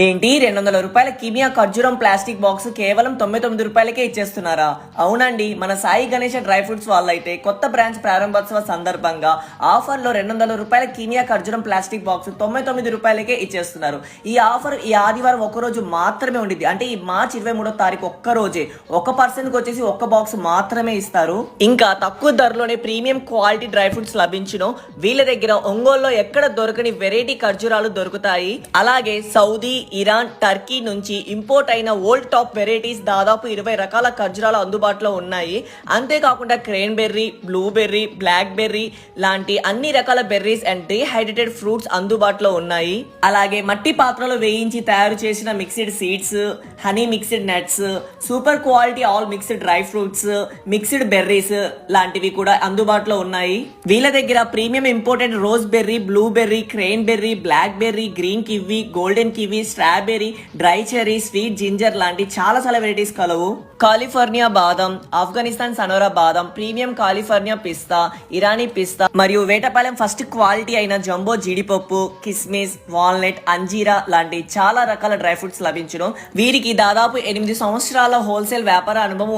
ఏంటి 200 రూపాయల కిమియా ఖర్జూరం ప్లాస్టిక్ బాక్స్ కేవలం 99 రూపాయలకే ఇచ్చేస్తున్నారా? అవునండి, మన సాయి గణేష్ డ్రై ఫ్రూట్స్ వాళ్ళైతే కొత్త బ్రాంచ్ ప్రారంభోత్సవ సందర్భంగా ఆఫర్లో 200 రూపాయల కిమియా ఖర్జూరం ప్లాస్టిక్ బాక్స్ 99 రూపాయలకే ఇచ్చేస్తున్నారు. ఈ ఆఫర్ ఈ ఆదివారం ఒక్కరోజు మాత్రమే ఉండిద్ది. అంటే ఈ మార్చి 23వ తారీఖు ఒక్కరోజే 1% వచ్చేసి ఒక్క బాక్స్ మాత్రమే ఇస్తారు. ఇంకా తక్కువ ధరలోనే ప్రీమియం క్వాలిటీ డ్రై ఫ్రూట్స్ లభించును. వీళ్ళ దగ్గర ఒంగోలులో ఎక్కడ దొరకని వెరైటీ ఖర్జూరాలు దొరుకుతాయి. అలాగే సౌదీ, ఇరాన్, టర్కీ నుంచి ఇంపోర్ట్ అయిన ఓల్డ్ టాప్ వెరైటీస్ దాదాపు 20 రకాల ఖర్జూరాలు అందుబాటులో ఉన్నాయి. అంతేకాకుండా cranberry, blueberry, blackberry లాంటి అన్ని రకాల బెర్రీస్ అండ్ డీహైడ్రేటెడ్ ఫ్రూట్స్ అందుబాటులో ఉన్నాయి. అలాగే మట్టి పాత్రలో వేయించి తయారు చేసిన mixed seeds, honey mixed nuts, super quality all mixed dry fruits, mixed berries లాంటివి కూడా అందుబాటులో ఉన్నాయి. వీళ్ళ దగ్గర premium imported rose berry, blueberry, cranberry, blackberry, green kiwi, golden kiwi, strawberry, dry cherry, sweet ginger లాంటి చాలా varieties కలవు. California బాదం, ఆఫ్ఘనిస్తాన్ సనోరా బాదం, ప్రీమియం కాలిఫోర్నియా పిస్తా, ఇరానీ పిస్తా మరియు వేటపాలెం ఫస్ట్ క్వాలిటీ అయిన జంబో జీడిపప్పు, కిస్మిస్, వాల్నట్, అంజీరా లాంటి చాలా రకాల డ్రై ఫ్రూట్స్ లభించును. వీరికి దాదాపు 8 సంవత్సరాల హోల్సేల్ వ్యాపార అనుభవం